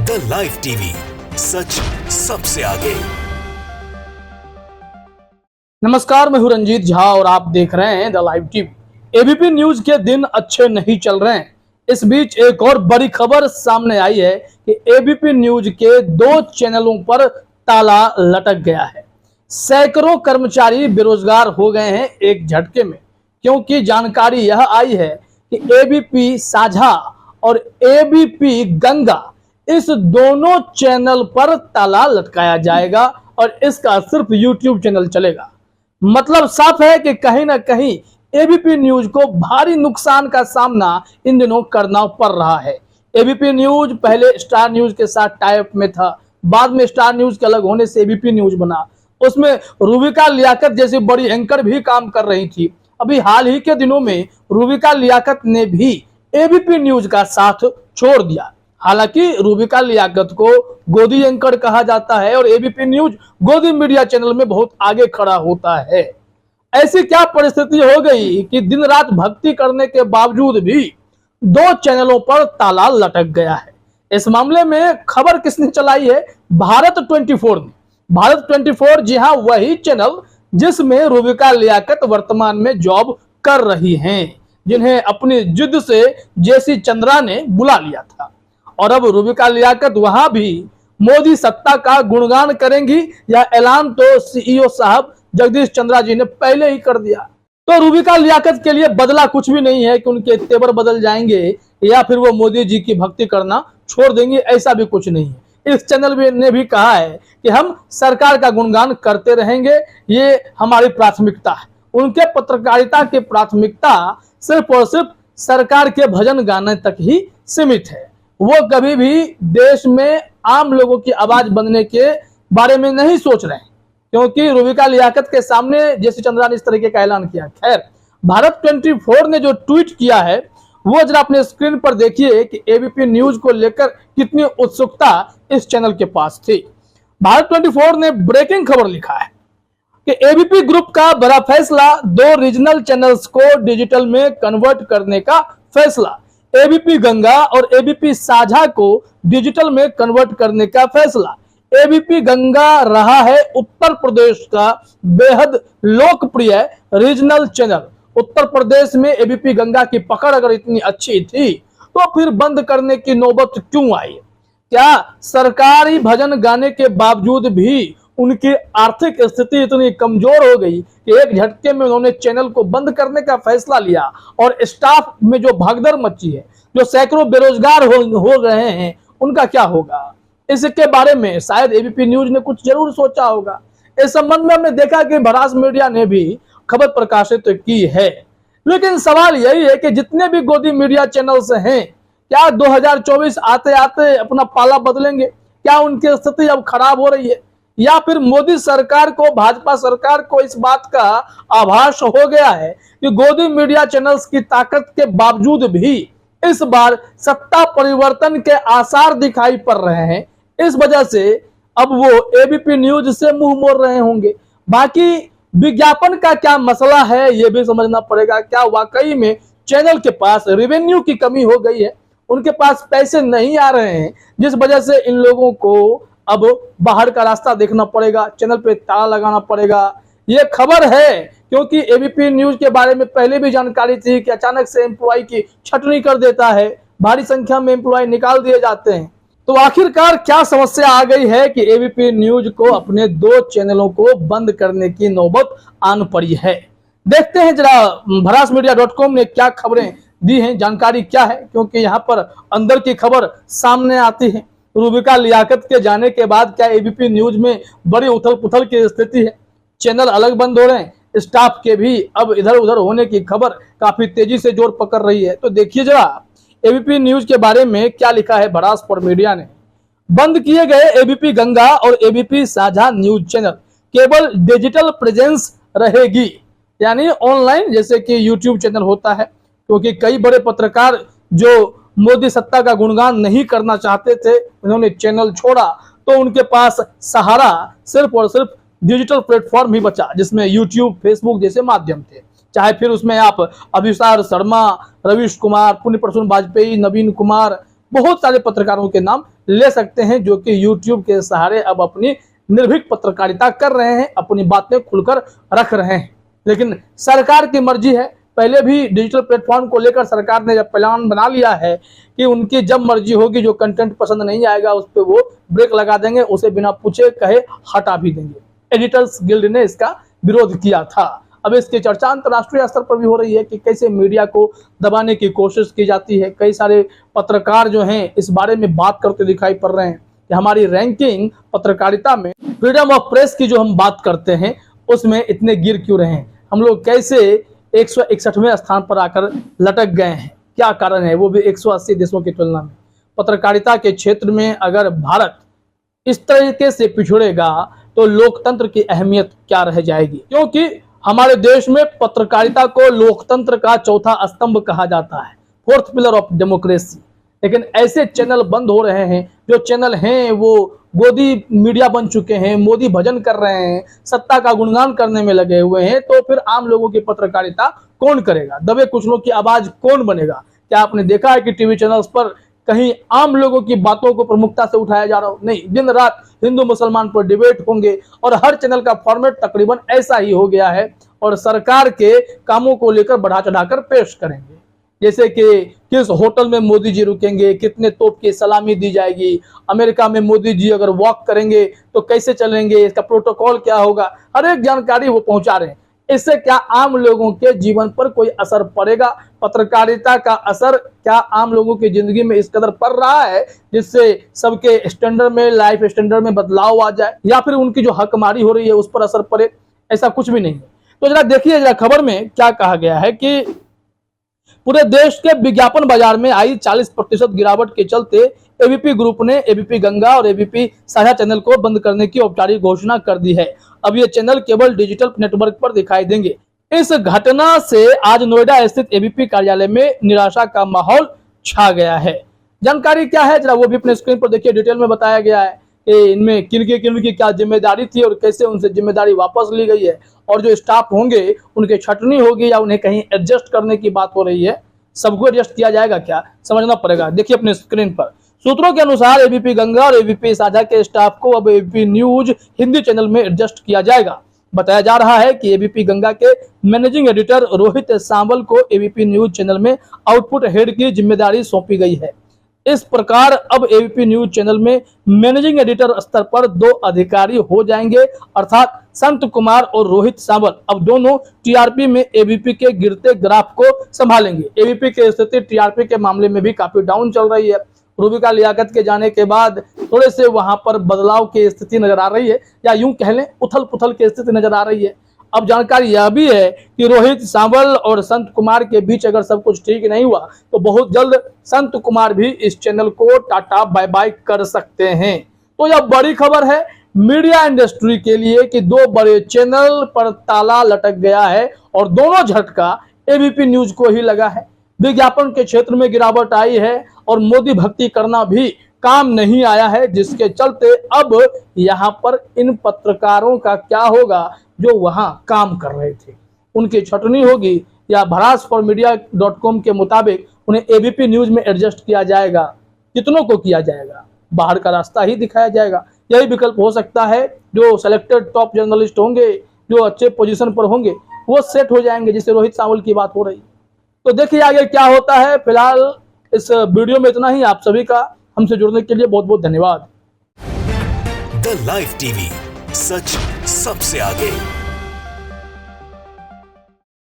The live TV, सच सबसे आगे। नमस्कार, मैं हूं रंजीत झा और आप देख रहे हैं the live TV. ABP news के दिन अच्छे नहीं चल रहे हैं। इस बीच एक और बड़ी खबर सामने आई है कि एबीपी न्यूज के 2 चैनलों पर ताला लटक गया है। सैकड़ों कर्मचारी बेरोजगार हो गए हैं एक झटके में, क्योंकि जानकारी यह आई है कि एबीपी साझा और एबीपी गंगा, इस दोनों चैनल पर ताला लटकाया जाएगा और इसका सिर्फ यूट्यूब चैनल चलेगा। मतलब साफ है कि कहीं ना कहीं एबीपी न्यूज को भारी नुकसान का सामना इन दिनों करना पड़ रहा है। एबीपी न्यूज पहले स्टार न्यूज के साथ टाई अप में था, बाद में स्टार न्यूज के अलग होने से एबीपी न्यूज बना। उसमें रूबिका लियाकत जैसी बड़ी एंकर भी काम कर रही थी। अभी हाल ही के दिनों में रूबिका लियाकत ने भी एबीपी न्यूज का साथ छोड़ दिया। हालांकि रूबिका लियाकत को गोदी एंकर कहा जाता है और एबीपी न्यूज गोदी मीडिया चैनल में बहुत आगे खड़ा होता है। ऐसी क्या परिस्थिति हो गई कि दिन रात भक्ति करने के बावजूद भी 2 चैनलों पर ताला लटक गया है। इस मामले में खबर किसने चलाई है? भारत 24 ने। भारत 24, जी हाँ, वही चैनल जिसमें रूबिका लियाकत वर्तमान में जॉब कर रही हैं, जिन्हें अपनी जिद से जेसी चंद्रा ने बुला लिया था। और अब रूबिका लियाकत वहां भी मोदी सत्ता का गुणगान करेंगी। यह ऐलान तो सीईओ साहब जगदीश चंद्रा जी ने पहले ही कर दिया। तो रूबिका लियाकत के लिए बदला कुछ भी नहीं है कि उनके तेवर बदल जाएंगे या फिर वो मोदी जी की भक्ति करना छोड़ देंगे, ऐसा भी कुछ नहीं है। इस चैनल ने भी कहा है कि हम सरकार का गुणगान करते रहेंगे, ये हमारी प्राथमिकता है। उनके पत्रकारिता की प्राथमिकता सिर्फ और सिर्फ सरकार के भजन गाने तक ही सीमित है। वो कभी भी देश में आम लोगों की आवाज बनने के बारे में नहीं सोच रहे हैं, क्योंकि रूबिका लियाकत के सामने जेसी चंद्रा ने इस तरीके का ऐलान किया। खैर, भारत 24 ने जो ट्वीट किया है वो जरा अपने स्क्रीन पर देखिए कि एबीपी न्यूज को लेकर कितनी उत्सुकता इस चैनल के पास थी। भारत 24 ने ब्रेकिंग खबर लिखा है कि एबीपी ग्रुप का बड़ा फैसला, 2 रीजनल चैनल्स को डिजिटल में कन्वर्ट करने का फैसला। एबीपी गंगा और एबीपी साझा को डिजिटल में कन्वर्ट करने का फैसला। एबीपी गंगा रहा है उत्तर प्रदेश का बेहद लोकप्रिय रीजनल चैनल। उत्तर प्रदेश में एबीपी गंगा की पकड़ अगर इतनी अच्छी थी तो फिर बंद करने की नौबत क्यों आई? क्या सरकारी भजन गाने के बावजूद भी उनकी आर्थिक स्थिति इतनी कमजोर हो गई कि एक झटके में उन्होंने चैनल को बंद करने का फैसला लिया? और स्टाफ में जो भागदौड़ मची है, जो सैकड़ों बेरोजगार हो रहे हैं, उनका क्या होगा? इसके बारे में शायद एबीपी न्यूज ने कुछ जरूर सोचा होगा। इस संबंध में हमने देखा कि भरास मीडिया ने भी खबर प्रकाशित की है। लेकिन सवाल यही है कि जितने भी गोदी मीडिया चैनल्स हैं, क्या 2024 आते आते अपना पाला बदलेंगे? क्या उनकी स्थिति अब खराब हो रही है, या फिर मोदी सरकार को, भाजपा सरकार को इस बात का आभास हो गया है कि गोदी मीडिया चैनल्स की ताकत के बावजूद भी इस बार सत्ता परिवर्तन के आसार दिखाई पड़ रहे हैं, इस वजह से अब वो एबीपी न्यूज से मुंह मोड़ रहे होंगे। बाकी विज्ञापन का क्या मसला है ये भी समझना पड़ेगा। क्या वाकई में चैनल के पास रेवेन्यू की कमी हो गई है, उनके पास पैसे नहीं आ रहे हैं, जिस वजह से इन लोगों को अब बाहर का रास्ता देखना पड़ेगा, चैनल पे ताला लगाना पड़ेगा? ये खबर है क्योंकि एबीपी न्यूज के बारे में पहले भी जानकारी थी कि अचानक से एम्प्लॉय की छटनी कर देता है, भारी संख्या में एम्प्लॉय निकाल दिए जाते हैं। तो आखिरकार क्या समस्या आ गई है कि एबीपी न्यूज को अपने 2 चैनलों को बंद करने की नौबत आन पड़ी है? देखते हैं जरा भरासमीडिया.com ने क्या खबरें दी हैं, जानकारी क्या है, क्योंकि यहाँ पर अंदर की खबर सामने आती है। रूबिका लियाकत के जाने के बाद क्या एबीपी न्यूज में बड़ी उथल पुथल की स्थिति है? चैनल अलग बंद हो रहे हैं, स्टाफ के भी अब इधर उधर होने की खबर काफी तेजी से जोर पकड़ रही है। तो देखिए जरा एबीपी न्यूज के बारे में क्या लिखा है भरास पर मीडिया ने। बंद किए गए एबीपी गंगा और एबीपी साझा न्यूज चैनल, केवल डिजिटल प्रेजेंस रहेगी, यानी ऑनलाइन जैसे कि यूट्यूब चैनल होता है। क्योंकि कई बड़े पत्रकार जो मोदी सत्ता का गुणगान नहीं करना चाहते थे, उन्होंने चैनल छोड़ा, तो उनके पास सहारा सिर्फ और सिर्फ डिजिटल प्लेटफॉर्म ही बचा, जिसमें यूट्यूब, फेसबुक जैसे माध्यम थे। चाहे फिर उसमें आप अभिसार शर्मा, रवीश कुमार, पुण्य प्रसून वाजपेयी, नवीन कुमार, बहुत सारे पत्रकारों के नाम ले सकते हैं, जो कि यूट्यूब के सहारे अब अपनी निर्भीक पत्रकारिता कर रहे हैं, अपनी बातें खुलकर रख रहे हैं। लेकिन सरकार की मर्जी है। पहले भी डिजिटल प्लेटफॉर्म को लेकर सरकार ने जब प्लान बना लिया है कि उनकी जब मर्जी होगी, जो कंटेंट पसंद नहीं आएगा उस पर वो ब्रेक लगा देंगे, उसे बिना पूछे कहे हटा भी देंगे। एडिटर्स गिल्ड ने इसका विरोध किया था। अब इसकी चर्चा अंतर्राष्ट्रीय स्तर पर भी हो रही है कि कैसे मीडिया को दबाने की कोशिश की जाती है। कई सारे पत्रकार जो हैं इस बारे में बात करते दिखाई पड़ रहे हैं कि हमारी रैंकिंग पत्रकारिता में, फ्रीडम ऑफ प्रेस की जो हम बात करते हैं उसमें इतने गिर क्यों रहे हैं, हम लोग कैसे 161वें स्थान पर आकर लटक गए हैं, क्या कारण है, वो भी 180 देशों की तुलना में। पत्रकारिता के क्षेत्र में अगर भारत इस तरीके से पिछड़ेगा तो लोकतंत्र की अहमियत क्या रह जाएगी। क्योंकि हमारे देश में पत्रकारिता को लोकतंत्र का चौथा स्तंभ कहा जाता है, फोर्थ पिलर ऑफ डेमोक्रेसी। लेकिन ऐसे चैनल बंद हो रहे हैं, जो चैनल हैं वो गोदी मीडिया बन चुके हैं, मोदी भजन कर रहे हैं, सत्ता का गुणगान करने में लगे हुए हैं, तो फिर आम लोगों की पत्रकारिता कौन करेगा, दबे कुचलों की आवाज कौन बनेगा। क्या आपने देखा है कि टीवी चैनल्स पर कहीं आम लोगों की बातों को प्रमुखता से उठाया जा रहा हो? नहीं, दिन रात हिंदू मुसलमान पर डिबेट होंगे और हर चैनल का फॉर्मेट तकरीबन ऐसा ही हो गया है और सरकार के कामों को लेकर बढ़ा चढ़ाकर पेश करेंगे। जैसे कि किस होटल में मोदी जी रुकेंगे, कितने तोप की सलामी दी जाएगी, अमेरिका में मोदी जी अगर वॉक करेंगे तो कैसे चलेंगे, इसका प्रोटोकॉल क्या होगा, हर एक जानकारी वो पहुंचा रहे हैं। इससे क्या आम लोगों के जीवन पर कोई असर पड़ेगा? पत्रकारिता का असर क्या आम लोगों की जिंदगी में इस कदर पड़ रहा है जिससे सबके स्टैंडर्ड में, लाइफ स्टैंडर्ड में बदलाव आ जाए, या फिर उनकी जो हकमारी हो रही है उस पर असर पड़े? ऐसा कुछ भी नहीं है। तो जरा देखिए, जरा खबर में क्या कहा गया है कि पूरे देश के विज्ञापन बाजार में आई 40% गिरावट के चलते एबीपी ग्रुप ने एबीपी गंगा और एबीपी साझा चैनल को बंद करने की औपचारिक घोषणा कर दी है। अब ये चैनल केवल डिजिटल नेटवर्क पर दिखाई देंगे। इस घटना से आज नोएडा स्थित एबीपी कार्यालय में निराशा का माहौल छा गया है। जानकारी क्या है, जरा वो भी अपने स्क्रीन पर देखिए। डिटेल में बताया गया है कि इनमें किन की क्या जिम्मेदारी थी और कैसे उनसे जिम्मेदारी वापस ली गई है, और जो स्टाफ होंगे उनके छटनी होगी या उन्हें कहीं एडजस्ट करने की बात हो रही है। सबको एडजस्ट किया जाएगा क्या, समझना पड़ेगा। देखिए अपने स्क्रीन पर, सूत्रों के अनुसार एबीपी गंगा और एबीपी साझा के स्टाफ को अब एबीपी न्यूज हिंदी चैनल में एडजस्ट किया जाएगा। बताया जा रहा है कि एबीपी गंगा के मैनेजिंग एडिटर रोहित सांबल को एबीपी न्यूज चैनल में आउटपुट हेड की जिम्मेदारी सौंपी गई है। इस प्रकार अब एबीपी न्यूज चैनल में मैनेजिंग एडिटर स्तर पर 2 अधिकारी हो जाएंगे, अर्थात संत कुमार और रोहित सांबल अब दोनों टीआरपी में एबीपी के गिरते ग्राफ को संभालेंगे। एबीपी की स्थिति टीआरपी के मामले में भी काफी डाउन चल रही है। रूबिका लियाकत के जाने के बाद थोड़े से वहां पर बदलाव की स्थिति नजर आ रही है, या यूं कह लें उथल पुथल की स्थिति नजर आ रही है। अब जानकारी यह भी है कि रोहित सांबल और संत कुमार के बीच अगर सब कुछ ठीक नहीं हुआ तो बहुत जल्द संत कुमार भी इस चैनल को टाटा बाय बाय कर सकते हैं। तो यह बड़ी खबर है मीडिया इंडस्ट्री के लिए कि 2 बड़े चैनल पर ताला लटक गया है और दोनों झटका एबीपी न्यूज को ही लगा है। विज्ञापन के क्षेत्र में गिरावट आई है और मोदी भक्ति करना भी काम नहीं आया है, जिसके चलते अब यहाँ पर इन पत्रकारों का क्या होगा जो वहां काम कर रहे थे, उनकी छटनी होगी या भरासफॉरमीडिया.com के मुताबिक उन्हें एबीपी न्यूज में एडजस्ट किया जाएगा। कितनों को किया जाएगा, बाहर का रास्ता ही दिखाया जाएगा। यही विकल्प हो सकता है। जो सिलेक्टेड टॉप जर्नलिस्ट होंगे, जो अच्छे पोजीशन पर होंगे, वो सेट हो जाएंगे, जिससे रोहित सांबल की बात हो रही। तो देखिए आगे क्या होता है। फिलहाल इस वीडियो में इतना ही। आप सभी का हमसे जुड़ने के लिए बहुत बहुत धन्यवाद। द लाइव टीवी, सच सबसे आगे।